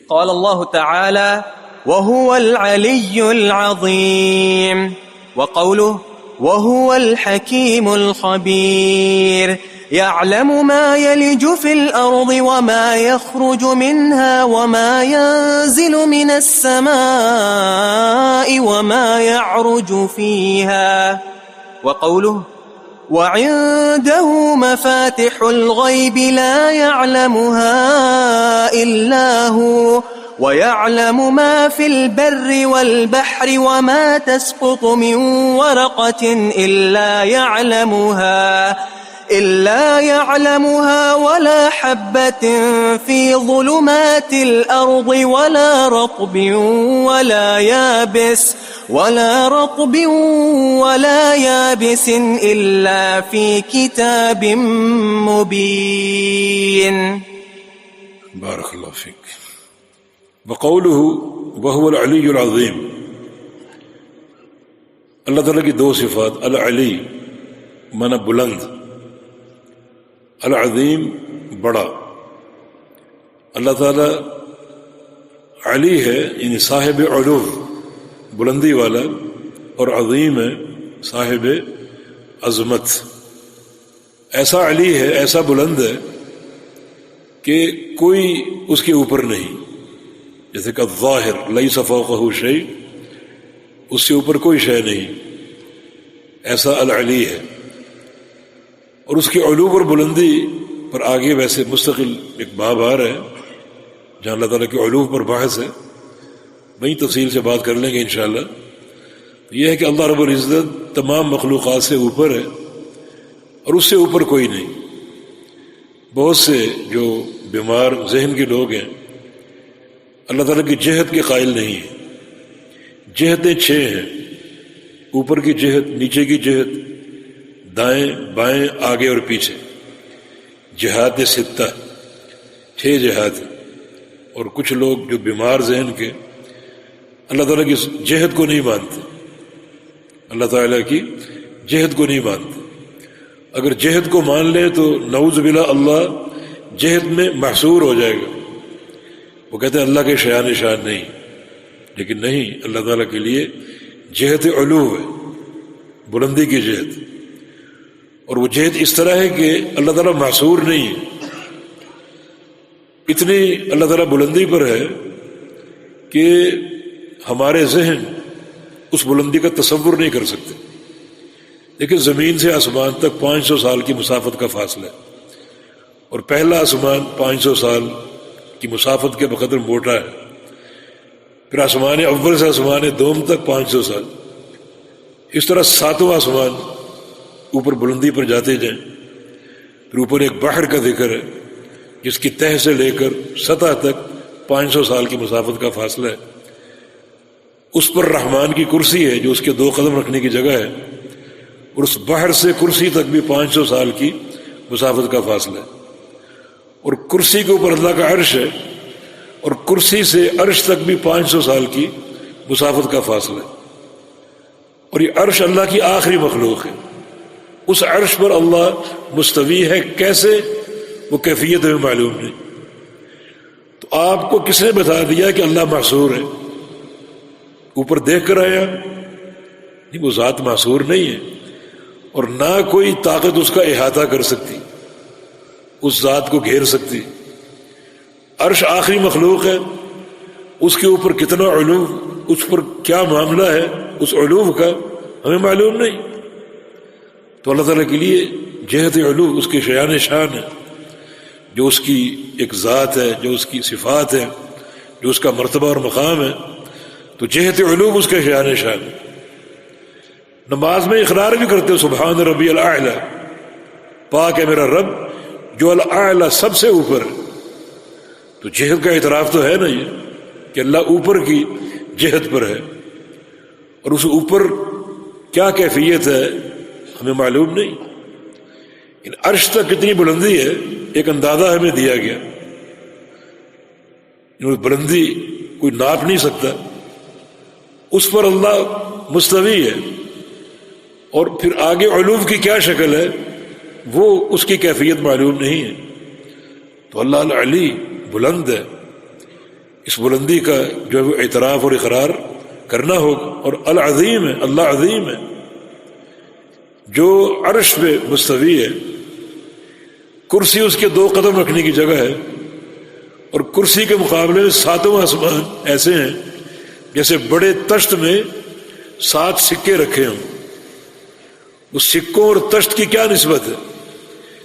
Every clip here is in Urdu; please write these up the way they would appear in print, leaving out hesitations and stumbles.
قال الله تعالى: وهو العلي العظيم. وقوله: وهو الحكيم الخبير يعلم ما يلج في الأرض وما يخرج منها وما ينزل من السماء وما يعرج فيها. وقوله: وعنده مفاتح الغيب لا يعلمها إلا هو ويعلم ما في البر والبحر وما تسقط من ورقة إلا يعلمها ولا حبة في ظلمات الأرض ولا رطب ولا يابس إلا في كتاب مبين. بارك الله فيك. وقوله وهو العلی العظیم، اللہ تعالیٰ کی دو صفات، العلی مانا بلند، العظیم بڑا. اللہ تعالیٰ علی ہے یعنی صاحب علو، بلندی والا، اور عظیم ہے صاحب عظمت. ایسا علی ہے، ایسا بلند ہے کہ کوئی اس کے اوپر نہیں. جیسے کہ الظاہر لیس فوقہ شیء، اس سے اوپر کوئی شے نہیں، ایسا العلی ہے. اور اس کی علو اور بلندی پر آگے ویسے مستقل ایک باب آ رہا ہے جہاں اللہ تعالیٰ کی علو پر بحث ہے، وہیں تفصیل سے بات کر لیں گے انشاءاللہ. یہ ہے کہ اللہ رب العزت تمام مخلوقات سے اوپر ہے اور اس سے اوپر کوئی نہیں. بہت سے جو بیمار ذہن کے لوگ ہیں اللہ تعالیٰ کی جہت کے قائل نہیں ہیں. جہتیں 6 ہیں، اوپر کی جہت، نیچے کی جہت، دائیں بائیں آگے اور پیچھے. جہات 6 6 جہات ہیں. اور کچھ لوگ جو بیمار ذہن کے اللہ تعالیٰ کی جہت کو نہیں مانتے، اللہ تعالیٰ کی جہت کو نہیں مانتے. اگر جہت کو مان لیں تو نعوذ باللہ اللہ جہت میں محصور ہو جائے گا. وہ کہتے ہیں اللہ کے شیان شان نہیں، لیکن نہیں، اللہ تعالیٰ کے لیے جہت علو ہے، بلندی کی جہت. اور وہ جہت اس طرح ہے کہ اللہ تعالیٰ محصور نہیں ہے. اتنی اللہ تعالیٰ بلندی پر ہے کہ ہمارے ذہن اس بلندی کا تصور نہیں کر سکتے. لیکن زمین سے آسمان تک 500 سال کی مسافت کا فاصلہ ہے، اور پہلا آسمان 500 سال کی مسافت کے بقدر موٹا ہے. پھر آسمان اول سے آسمان دوم تک 500 سال. اس طرح 7واں آسمان اوپر بلندی پر جاتے جائیں. پھر اوپر ایک بحر کا ذکر ہے جس کی تہ سے لے کر سطح تک 500 سال کی مسافت کا فاصلہ ہے. اس پر رحمان کی کرسی ہے جو اس کے 2 قدم رکھنے کی جگہ ہے، اور اس بحر سے کرسی تک بھی 500 سال کی مسافت کا فاصلہ ہے. اور کرسی کے اوپر اللہ کا عرش ہے، اور کرسی سے عرش تک بھی 500 سال کی مسافت کا فاصلہ ہے. اور یہ عرش اللہ کی آخری مخلوق ہے. اس عرش پر اللہ مستوی ہے، کیسے وہ کیفیت ہمیں معلوم نہیں. تو آپ کو کس نے بتا دیا کہ اللہ محصور ہے؟ اوپر دیکھ کر آیا؟ نہیں، وہ ذات محصور نہیں ہے، اور نہ کوئی طاقت اس کا احاطہ کر سکتی، اس ذات کو گھیر سکتی. عرش آخری مخلوق ہے، اس کے اوپر کتنا علو، اس پر کیا معاملہ ہے اس علو کا ہمیں معلوم نہیں. تو اللہ تعالیٰ کے لیے جہت علو اس کے شیان شان ہے، جو اس کی ایک ذات ہے، جو اس کی صفات ہے، جو اس کا مرتبہ اور مقام ہے. تو جہت علو اس کے شیان شان ہے. نماز میں اقرار بھی کرتے ہو سبحان ربی الاعلی، پاک ہے میرا رب جو الاعلی سب سے اوپر ہے. تو جہت کا اعتراف تو ہے نا یہ کہ اللہ اوپر کی جہت پر ہے، اور اس اوپر کیا کیفیت ہے ہمیں معلوم نہیں. ان عرش تک کتنی بلندی ہے ایک اندازہ ہمیں دیا گیا. بلندی کوئی ناپ نہیں سکتا، اس پر اللہ مستوی ہے. اور پھر آگے علو کی کیا شکل ہے وہ اس کی کیفیت معلوم نہیں ہے. تو اللہ العلی بلند ہے، اس بلندی کا جو ہے وہ اعتراف اور اقرار کرنا ہوگا. اور العظیم ہے، اللہ عظیم ہے، جو عرش پہ مستوی ہے. کرسی اس کے 2 قدم رکھنے کی جگہ ہے، اور کرسی کے مقابلے میں 7واں آسمان ایسے ہیں جیسے بڑے تشت میں 7 سکے رکھے ہوں. اس سکوں اور تشت کی کیا نسبت ہے؟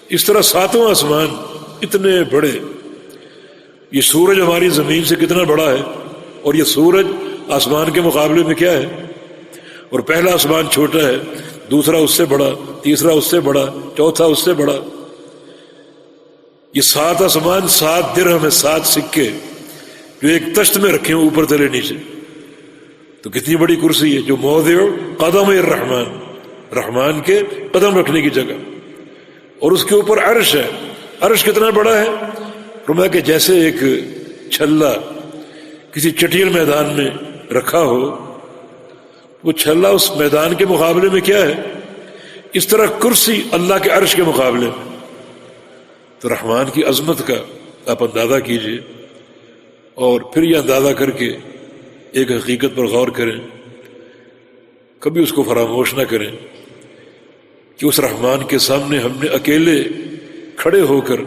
اس طرح 7واں آسمان اتنے بڑے. یہ سورج ہماری زمین سے کتنا بڑا ہے، اور یہ سورج آسمان کے مقابلے میں کیا ہے؟ اور پہلا آسمان چھوٹا ہے، دوسرا اس سے بڑا، تیسرا اس سے بڑا، چوتھا اس سے بڑا. یہ 7 آسمان 7 درہم ہے، 7 سکے جو ایک تشت میں رکھے ہیں اوپر تلے نیچے. تو کتنی بڑی کرسی ہے، جو موضع قدم الرحمن، رحمان کے قدم رکھنے کی جگہ. اور اس کے اوپر عرش ہے. عرش کتنا بڑا ہے؟ فرمایا کہ جیسے ایک چھلا کسی چٹیل میدان میں رکھا ہو، وہ چھلا اس میدان کے مقابلے میں کیا ہے، اس طرح کرسی اللہ کے عرش کے مقابلے میں. تو رحمان کی عظمت کا آپ اندازہ کیجئے، اور پھر یہ اندازہ کر کے ایک حقیقت پر غور کریں، کبھی اس کو فراموش نہ کریں کہ اس رحمان کے سامنے ہم نے اکیلے کھڑے ہو کر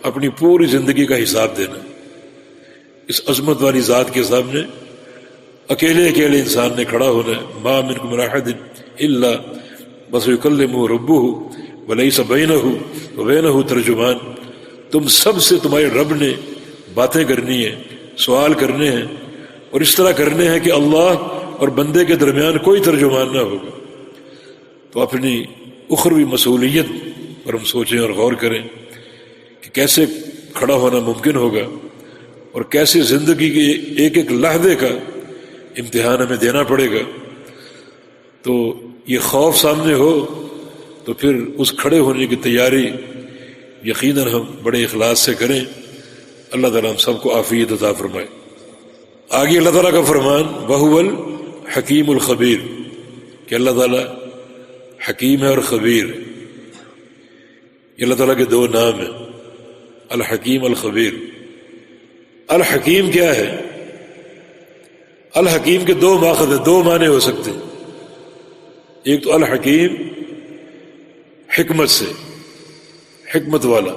اپنی پوری زندگی کا حساب دینا. اس عظمت والی ذات کے سامنے اکیلے انسان نے کھڑا ہونا ہے. ما منکم من احد الا وسیکلمہ ربہ ولیس بینہ وبینہ ترجمان. تم سب سے تمہارے رب نے باتیں کرنی ہیں، سوال کرنے ہیں، اور اس طرح کرنے ہیں کہ اللہ اور بندے کے درمیان کوئی ترجمان نہ ہوگا. تو اپنی اخروی مسئولیت پر ہم سوچیں اور غور کریں کہ کیسے کھڑا ہونا ممکن ہوگا، اور کیسے زندگی کے ایک ایک لحظے کا امتحان ہمیں دینا پڑے گا. تو یہ خوف سامنے ہو تو پھر اس کھڑے ہونے کی تیاری یقیناً ہم بڑے اخلاص سے کریں. اللہ تعالیٰ ہم سب کو عافیت عطا فرمائے. آگے اللہ تعالیٰ کا فرمان وَهُوَ الْحَكِيمُ الْخَبِيرُ، کہ اللہ تعالیٰ حکیم ہے اور خبیر ہے. یہ اللہ تعالیٰ کے 2 نام ہیں، الحکیم الخبیر. الحکیم کیا ہے؟ الحکیم کے 2 ماخذ ہیں، 2 معنی ہو سکتے ہیں. ایک تو الحکیم حکمت سے، حکمت والا،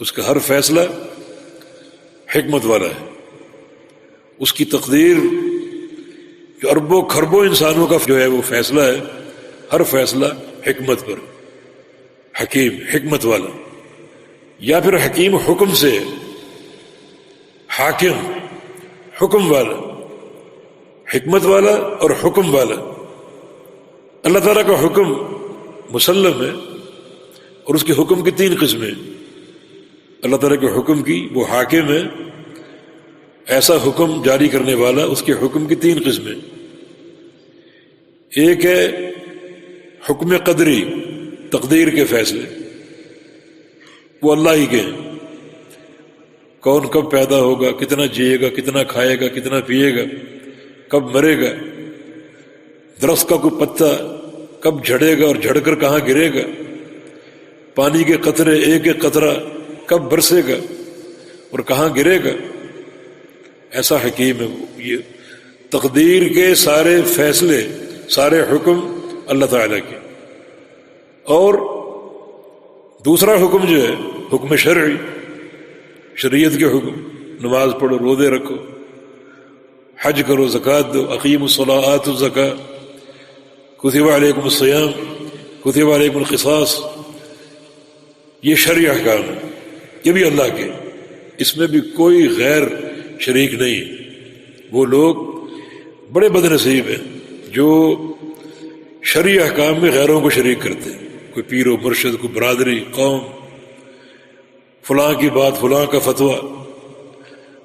اس کا ہر فیصلہ حکمت والا ہے. اس کی تقدیر جو اربوں کھربوں انسانوں کا جو ہے وہ فیصلہ ہے، ہر فیصلہ حکمت پر. حکیم حکمت والا. یا پھر حکیم حکم سے، حاکم حکم والا، حکمت والا اور حکم والا. اللہ تعالیٰ کا حکم مسلم ہے، اور اس کے حکم کی 3 قسمیں. اللہ تعالیٰ کے حکم کی وہ حاکم ہے، ایسا حکم جاری کرنے والا. اس کے حکم کی 3 قسمیں. ایک ہے حکم قدری، تقدیر کے فیصلے، وہ اللہ ہی کے ہیں. کون کب پیدا ہوگا، کتنا جیے گا، کتنا کھائے گا، کتنا پیے گا، کب مرے گا، درخت کا کوئی پتا کب جھڑے گا اور جھڑ کر کہاں گرے گا، پانی کے قطرے ایک ایک قطرہ کب برسے گا اور کہاں گرے گا. ایسا حکیم ہے. یہ تقدیر کے سارے فیصلے، سارے حکم اللہ تعالیٰ کے. اور دوسرا حکم جو ہے حکم شرعی، شریعت کے حکم، نماز پڑھو، روزے رکھو، حج کرو، زکوٰۃ دو، اقیموا الصلاۃ آتوا الزکاۃ، کتب علیکم الصیام، کتب علیکم القصاص. یہ شرعی احکام ہے، یہ بھی اللہ کے، اس میں بھی کوئی غیر شریک نہیں. وہ لوگ بڑے بد نصیب ہیں جو شرعی احکام میں غیروں کو شریک کرتے ہیں. کوئی پیر و مرشد، کوئی برادری، قوم، فلاں کی بات، فلاں کا فتویٰ،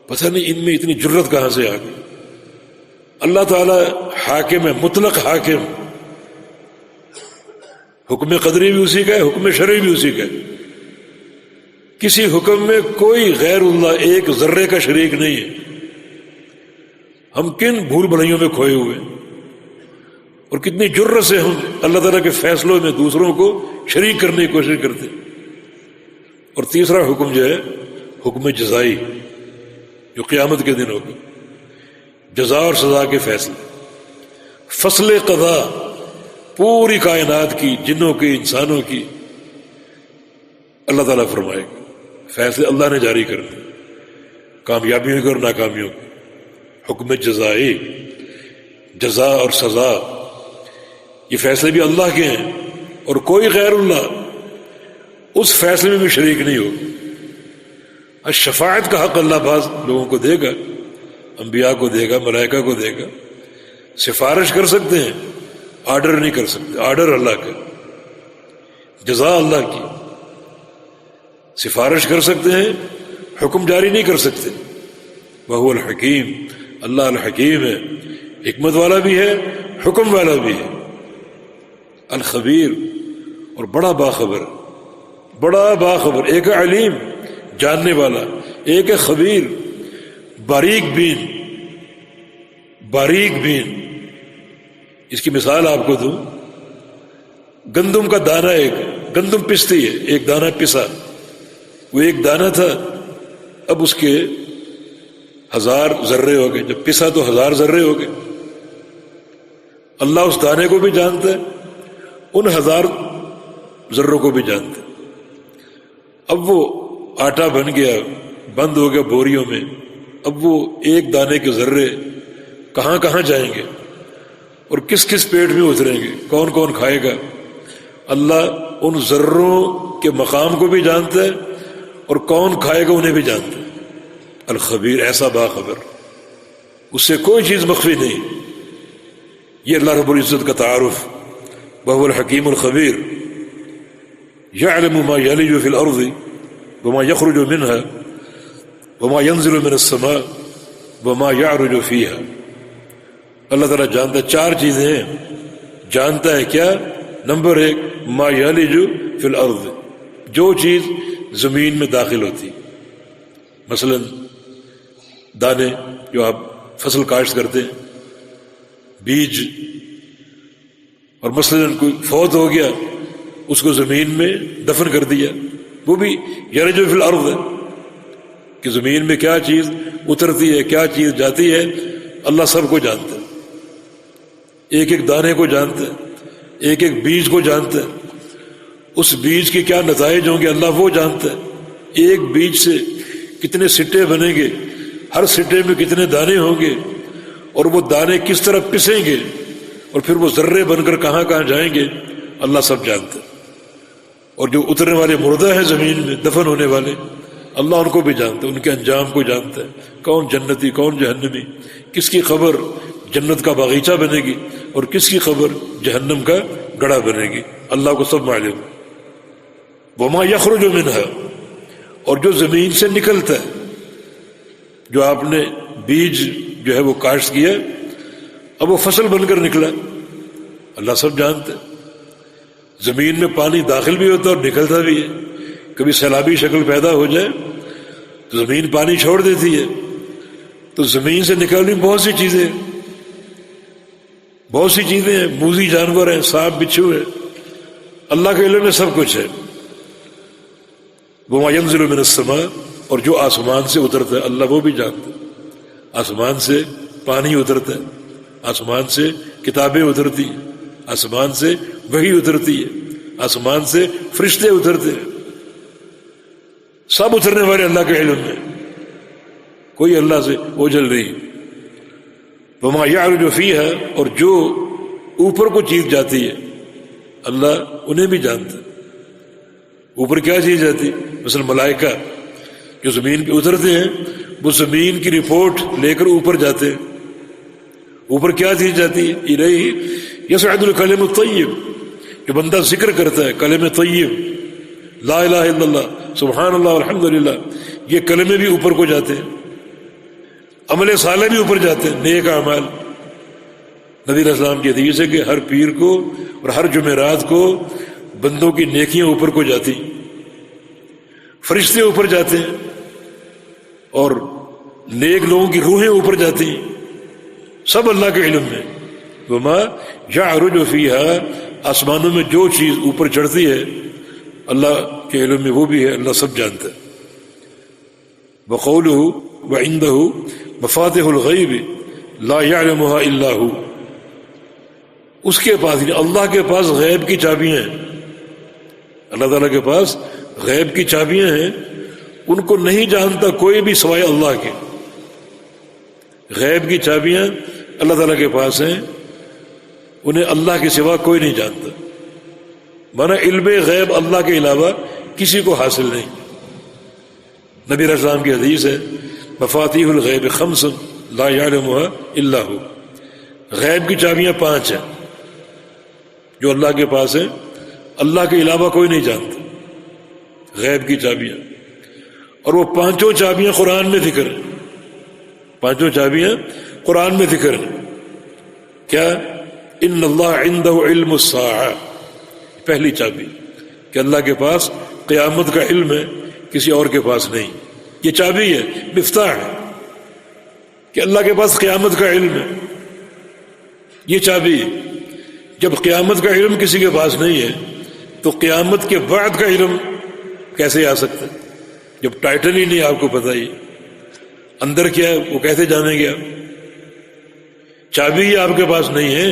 پتہ نہیں ان میں اتنی جرت کہاں سے آ گئی. اللہ تعالیٰ حاکم ہے، مطلق حاکم. حکم قدری بھی اسی کا ہے، حکم شرعی بھی اسی کا ہے. کسی حکم میں کوئی غیر اللہ ایک ذرے کا شریک نہیں ہے. ہم کن بھول بھلائیوں میں کھوئے ہوئے ہیں، اور کتنی جرت سے ہم اللہ تعالیٰ کے فیصلوں میں دوسروں کو شریک کرنے کی کوشش کرتے ہیں. اور تیسرا حکم جو ہے حکم جزائی، جو قیامت کے دن ہوگا، جزا اور سزا کے فیصلے، فصل قضا پوری کائنات کی، جنوں کی، انسانوں کی، اللہ تعالیٰ فرمائے گا، فیصلے اللہ نے جاری کرنے، کامیابیوں کے اور ناکامیوں کے، حکم جزائی، جزا اور سزا، یہ فیصلے بھی اللہ کے ہیں، اور کوئی غیر اللہ اس فیصلے میں بھی شریک نہیں ہوگا۔ شفاعت کا حق اللہ بعض لوگوں کو دے گا، انبیاء کو دے گا، ملائکہ کو دے گا، سفارش کر سکتے ہیں، آرڈر نہیں کر سکتے، آرڈر اللہ کا، جزا اللہ کی، سفارش کر سکتے ہیں، حکم جاری نہیں کر سکتے۔ وہو الحکیم، اللہ الحکیم ہے، حکمت والا بھی ہے، حکم والا بھی ہے، الخبیر، اور بڑا باخبر، بڑا باخبر، ایک ہے علیم جاننے والا، ایک ہے خبیر باریک بین، باریک بین۔ اس کی مثال آپ کو دوں، گندم کا دانہ، ایک گندم پستی ہے، ایک دانہ پسا، وہ ایک دانہ تھا، اب اس کے 1000 ذرے ہو گئے، جب پسا تو 1000 ذرے ہو گئے۔ اللہ اس دانے کو بھی جانتا ہے، ان 1000 ذروں کو بھی جانتا ہے۔ اب وہ آٹا بن گیا، بند ہو گیا بوریوں میں، اب وہ ایک دانے کے ذرے کہاں کہاں جائیں گے اور کس کس پیٹ میں اتریں گے، کون کون کھائے گا، اللہ ان ذروں کے مقام کو بھی جانتا ہے اور کون کھائے گا انہیں بھی جانتا ہے۔ الخبیر، ایسا باخبر، اس سے کوئی چیز مخفی نہیں۔ یہ اللہ رب العزت کا تعارف، وهو الحکیم الخبیر، یعلم ما یلج فی الارض وما یخرج منها وما ينزل من السماء وما يعرج فيها۔ اللہ تعالیٰ جانتا ہے، 4 چیزیں ہیں، جانتا ہے کیا؟ نمبر 1، ما یلج فی الارض، جو چیز زمین میں داخل ہوتی، مثلا دانے جو آپ فصل کاشت کرتے ہیں، بیج، اور مثلا کوئی فوت ہو گیا، اس کو زمین میں دفن کر دیا، وہ بھی یلج فی الارض ہے، کہ زمین میں کیا چیز اترتی ہے، کیا چیز جاتی ہے، اللہ سب کو جانتا ہے، ایک ایک دانے کو جانتا ہے، ایک ایک بیج کو جانتا ہے، اس بیج کے کیا نتائج ہوں گے اللہ وہ جانتا ہے، ایک بیج سے کتنے سٹے بنیں گے، ہر سٹے میں کتنے دانے ہوں گے، اور وہ دانے کس طرح پسیں گے، اور پھر وہ ذرے بن کر کہاں کہاں جائیں گے، اللہ سب جانتا ہے۔ اور جو اترنے والے مردہ ہیں زمین میں، دفن ہونے والے، اللہ ان کو بھی جانتا ہے، ان کے انجام کو جانتا ہے، کون جنتی کون جہنمی، کس کی خبر جنت کا باغیچہ بنے گی اور کس کی خبر جہنم کا گڑھا بنے گی، اللہ کو سب معلوم۔ وما یخرج منہا، اور جو زمین سے نکلتا ہے، جو آپ نے بیج جو ہے وہ کاشت کیا، اب وہ فصل بن کر نکلا، اللہ سب جانتا ہے۔ زمین میں پانی داخل بھی ہوتا ہے اور نکلتا بھی ہے، کبھی سیلابی شکل پیدا ہو جائے تو زمین پانی چھوڑ دیتی ہے، تو زمین سے نکلنے بہت سی چیزیں ہیں، بہت سی چیزیں ہیں، موذی جانور ہیں، سانپ بچھو ہے، اللہ کے علم میں سب کچھ ہے۔ وما ينزل من السماء، اور جو آسمان سے اترتا ہے اللہ وہ بھی جانتا ہے، آسمان سے پانی اترتا ہے، آسمان سے کتابیں اترتی ہیں، آسمان سے وحی اترتی ہے، آسمان سے فرشتے اترتے ہیں، سب اترنے والے اللہ کے علم میں، کوئی اللہ سے اوجھل نہیں۔ وما يعرج فيها، اور جو اوپر کو چیز جاتی ہے اللہ انہیں بھی جانتا ہے، اوپر کیا چیز جاتی، مثلا ملائکہ جو زمین پہ اترتے ہیں، وہ زمین کی رپورٹ لے کر اوپر جاتے ہیں، اوپر کیا چیز جاتی ہے، الیہ یصعد الکلم الطیب، جو بندہ ذکر کرتا ہے کلم طیب، لا الہ الا اللہ، سبحان اللہ، الحمدللہ، یہ کلمے بھی اوپر کو جاتے ہیں، عمل صالح بھی اوپر جاتے ہیں، نیک اعمال۔ نبی علیہ السلام کی حدیث ہے کہ ہر پیر کو اور ہر جمعرات کو بندوں کی نیکیاں اوپر کو جاتی، فرشتے اوپر جاتے ہیں، اور نیک لوگوں کی روحیں اوپر جاتی ہیں، سب اللہ کے علم میں۔ وما یعرج فیہا، آسمانوں میں جو چیز اوپر چڑھتی ہے اللہ کے علم میں وہ بھی ہے، اللہ سب جانتا ہے۔ وقولہ وعندہ مفاتح الغیب لا یعلمها الا ہو، اس کے پاس اللہ کے پاس غیب کی چابیاں ہیں، اللہ تعالیٰ کے پاس غیب کی چابیاں ہیں، ان کو نہیں جانتا کوئی بھی سوائے اللہ کے۔ غیب کی چابیاں اللہ تعالیٰ کے پاس ہیں، انہیں اللہ کے سوا کوئی نہیں جانتا، مانا علم غیب اللہ کے علاوہ کسی کو حاصل نہیں۔ نبی علیہ السلام کی حدیث ہے مفاتیح الغیب خمس لا یعلمها الا ہو، غیب کی چابیاں 5 ہیں جو اللہ کے پاس ہیں، اللہ کے علاوہ کوئی نہیں جانتا، غیب کی چابیاں، اور وہ 5 چابیاں قرآن میں ذکر ہیں، 5 چابیاں قرآن میں ذکر ہیں۔ کیا؟ ان اللہ عنده علم الساعہ، پہلی چابی کہ اللہ کے پاس قیامت کا علم ہے، کسی اور کے پاس نہیں، یہ چابی ہے، مفتاح ہے کہ اللہ کے پاس قیامت کا علم ہے، یہ چابی ہے۔ جب قیامت کا علم کسی کے پاس نہیں ہے تو قیامت کے بعد کا علم کیسے آ سکتا ہے؟ جب ٹائٹل ہی نہیں آپ کو پتہ ہی اندر کیا ہے وہ کیسے جانیں گے آپ؟ چابی ہی آپ کے پاس نہیں ہے،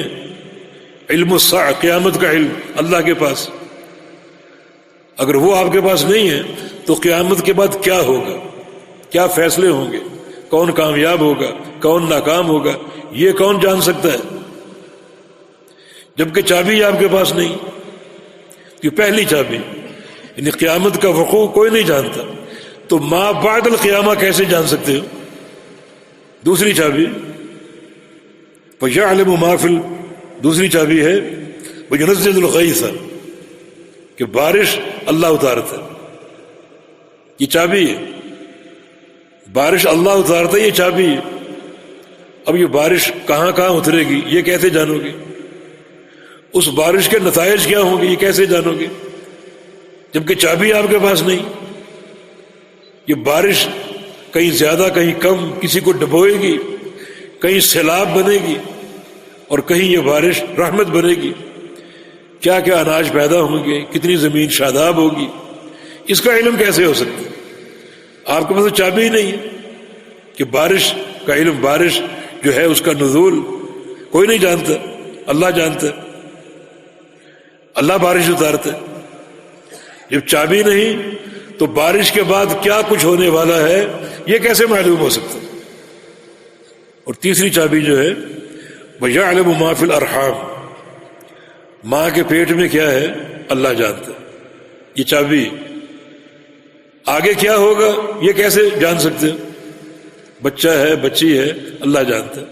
علم الساعہ، قیامت کا علم اللہ کے پاس، اگر وہ آپ کے پاس نہیں ہے تو قیامت کے بعد کیا ہوگا، کیا فیصلے ہوں گے، کون کامیاب ہوگا کون ناکام ہوگا، یہ کون جان سکتا ہے؟ جبکہ چابی آپ کے پاس نہیں، یہ پہلی چابی، یعنی قیامت کا وقوع کوئی نہیں جانتا، تو ما بعد القیامہ کیسے جان سکتے ہو؟ دوسری چابی وَيَعْلَمُ مَا فِي دوسری چابی ہے وَيُنَزِّلُ الْغَيْثَ، کہ بارش اللہ اتارتا ہے، یہ چابی ہے، بارش اللہ اتارتا ہے، یہ چابی ہے۔ اب یہ بارش کہاں کہاں اترے گی یہ کیسے جانو گے؟ اس بارش کے نتائج کیا ہوں گے یہ کیسے جانو گے جبکہ چابی آپ کے پاس نہیں؟ یہ بارش کہیں زیادہ کہیں کم کسی کو ڈبوئے گی، کہیں سیلاب بنے گی اور کہیں یہ بارش رحمت بنے گی، کیا کیا اناج پیدا ہوں گے، کتنی زمین شاداب ہوگی، اس کا علم کیسے ہو سکتا ہے؟ آپ کے پاس چابی ہی نہیں ہے کہ بارش کا علم، بارش جو ہے اس کا نزول کوئی نہیں جانتا، اللہ جانتا ہے، اللہ بارش اتارتا ہے۔ جب چابی نہیں تو بارش کے بعد کیا کچھ ہونے والا ہے یہ کیسے معلوم ہو سکتا ہے؟ اور تیسری چابی جو ہے وَيَعْلَمُ مَا فِي الْأَرْحَامِ، ماں کے پیٹ میں کیا ہے اللہ جانتا ہے، یہ چابی، آگے کیا ہوگا یہ کیسے جان سکتے ہیں؟ بچہ ہے بچی ہے اللہ جانتا ہے،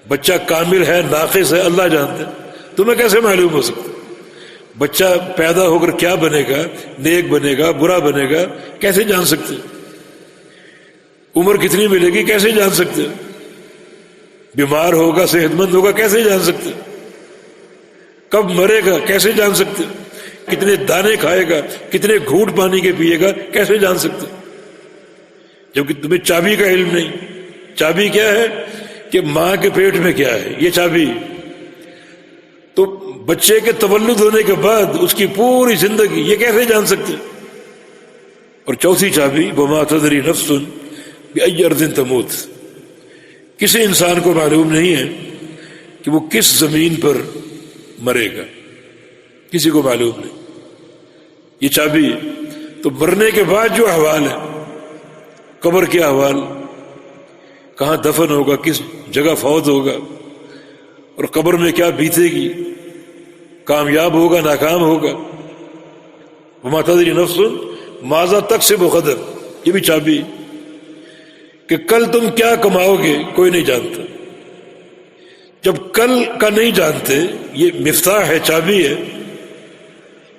بچہ کامل ہے ناقص ہے اللہ جانتا ہے، تمہیں کیسے معلوم ہو سکتا ہے؟ بچہ پیدا ہو کر کیا بنے گا، نیک بنے گا برا بنے گا کیسے جان سکتے ہیں؟ عمر کتنی ملے گی کیسے جان سکتے ہیں؟ بیمار ہوگا صحت مند ہوگا کیسے جان سکتے ہیں؟ کب مرے گا کیسے جان سکتے ہیں؟ کتنے دانے کھائے گا کتنے گھونٹ پانی کے پیے گا کیسے جان سکتے ہیں؟ جبکہ تمہیں چابی کا علم نہیں۔ چابی کیا ہے کہ ماں کے پیٹ میں کیا ہے، یہ چابی۔ تو بچے کے تولد ہونے کے بعد اس کی پوری زندگی یہ کیسے جان سکتے ہیں؟ اور چوتھی چابی وَمَا تَدْرِي نَفْسٌ بِأَيِّ أَرْضٍ تَمُوتُ، کسی انسان کو معلوم نہیں ہے کہ وہ کس زمین پر مرے گا، کسی کو معلوم نہیں، یہ چابی ہے۔ تو مرنے کے بعد جو احوال ہے، قبر کے احوال، کہاں دفن ہوگا کس جگہ فوت ہوگا اور قبر میں کیا بیتے گی، کامیاب ہوگا ناکام ہوگا، وَمَا تَدْرِي نَفْسٌ مَاذَا تَكْسِبُ غَدًا، یہ بھی چابی کہ کل تم کیا کماؤ گے کوئی نہیں جانتا۔ جب کل کا نہیں جانتے، یہ مفتاح ہے چابی ہے،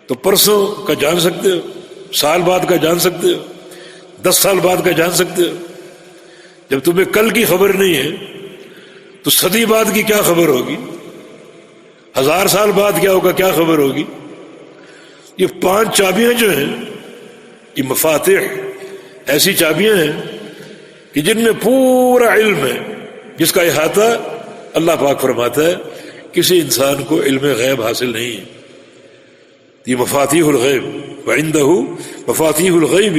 تو پرسوں کا جان سکتے ہو، سال بعد کا جان سکتے ہو، 10 سال بعد کا جان سکتے ہو۔ جب تمہیں کل کی خبر نہیں ہے تو صدی بعد کی کیا خبر ہوگی، 1000 سال بعد کیا ہوگا کیا خبر ہوگی؟ یہ 5 چابیاں جو ہیں یہ مفاتیح ایسی چابیاں ہیں کہ جن میں پورا علم ہے، جس کا احاطہ اللہ پاک فرماتا ہے کسی انسان کو علم غیب حاصل نہیں ہے۔ یہ مفاتیح الغیب وعنده مفاتیح الغیب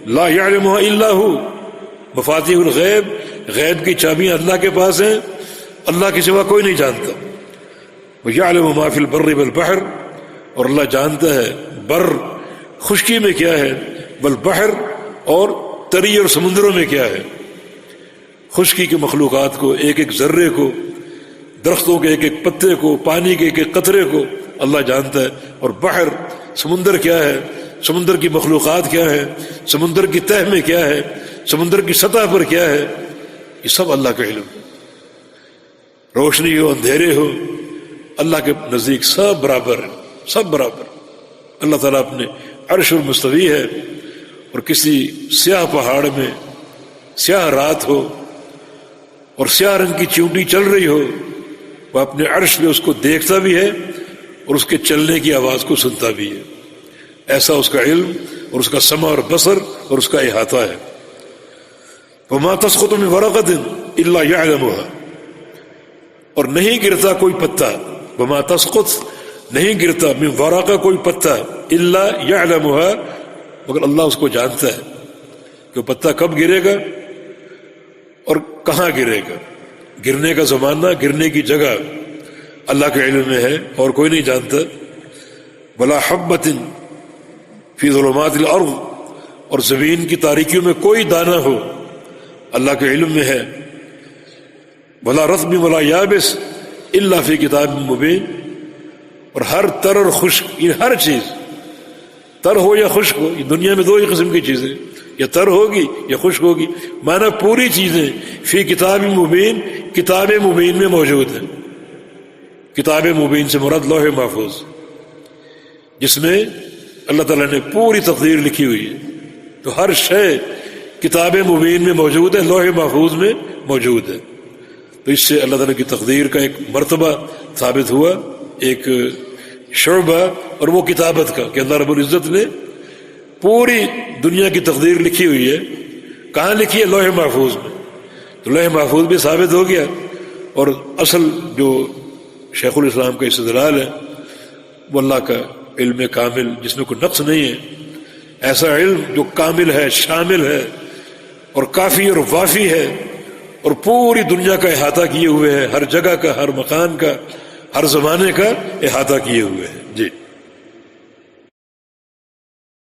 لا یعلمها الا هو، مفاتیح الغیب، غیب کی چابیاں اللہ کے پاس ہیں، اللہ کے سوا کوئی نہیں جانتا. وَيَعْلَمُ مَا فِي الْبَرِّ وَالْبَحْرِ، اور اللہ جانتا ہے بر خشکی میں کیا ہے، والبحر اور تری اور سمندروں میں کیا ہے. خشکی کے مخلوقات کو، ایک ایک ذرے کو، درختوں کے ایک ایک پتے کو، پانی کے ایک ایک قطرے کو اللہ جانتا ہے. اور بحر سمندر کیا ہے، سمندر کی مخلوقات کیا ہے، سمندر کی تہ میں کیا ہے، سمندر کی سطح پر کیا ہے، یہ سب اللہ کا علم ہے. روشنی ہو اندھیرے ہو، اللہ کے نزدیک سب برابر ہے، سب برابر. اللہ تعالیٰ اپنے عرش پر مستوی ہے، اور کسی سیاہ پہاڑ میں سیاہ رات ہو اور سیاہ رنگ کی چیونٹی چل رہی ہو، وہ اپنے عرش میں اس کو دیکھتا بھی ہے اور اس کے چلنے کی آواز کو سنتا بھی ہے. ایسا اس کا علم اور اس کا سمع اور بصر اور اس کا احاطہ ہے. وَمَا تَسْقُطُ مِنْ وَرَقَةٍ إِلَّا يَعْلَمُهَا، اور نہیں گرتا کوئی پتا، وَمَا تَسْقُطُ نہیں گرتا، من ورقہ کوئی پتا، الا يعلمها مگر اللہ اس کو جانتا ہے کہ وہ پتا کب گرے گا اور کہاں گرے گا. گرنے کا زمانہ، گرنے کی جگہ اللہ کے علم میں ہے اور کوئی نہیں جانتا. ولا حبۃ فی ظلمات الارض، اور زمین کی تاریکیوں میں کوئی دانہ ہو اللہ کے علم میں ہے. ولا رطب ولا یابس الا فی کتاب مبین، اور ہر تر اور خشک، یہ ہر چیز تر ہو یا خشک ہو، یہ دنیا میں دو ہی قسم کی چیزیں، یا تر ہوگی یا خشک ہوگی. مانا پوری چیزیں فی کتاب مبین، کتاب مبین میں موجود ہیں. کتاب مبین سے مراد لوح محفوظ، جس میں اللہ تعالیٰ نے پوری تقدیر لکھی ہوئی ہے. تو ہر شے کتاب مبین میں موجود ہے، لوح محفوظ میں موجود ہے. تو اس سے اللہ تعالیٰ کی تقدیر کا ایک مرتبہ ثابت ہوا، ایک شعبہ، اور وہ کتابت کا کہ اللہ رب العزت نے پوری دنیا کی تقدیر لکھی ہوئی ہے. کہاں لکھی ہے؟ لوح محفوظ میں. تو لوح محفوظ بھی ثابت ہو گیا. اور اصل جو شیخ الاسلام کا استدلال ہے وہ اللہ کا علم کامل جس میں کوئی نقص نہیں ہے، ایسا علم جو کامل ہے، شامل ہے اور کافی اور وافی ہے، اور پوری دنیا کا احاطہ کیے ہوئے ہے، ہر جگہ کا، ہر مکان کا، ہر زمانے کا احاطہ کیے ہوئے ہیں. جی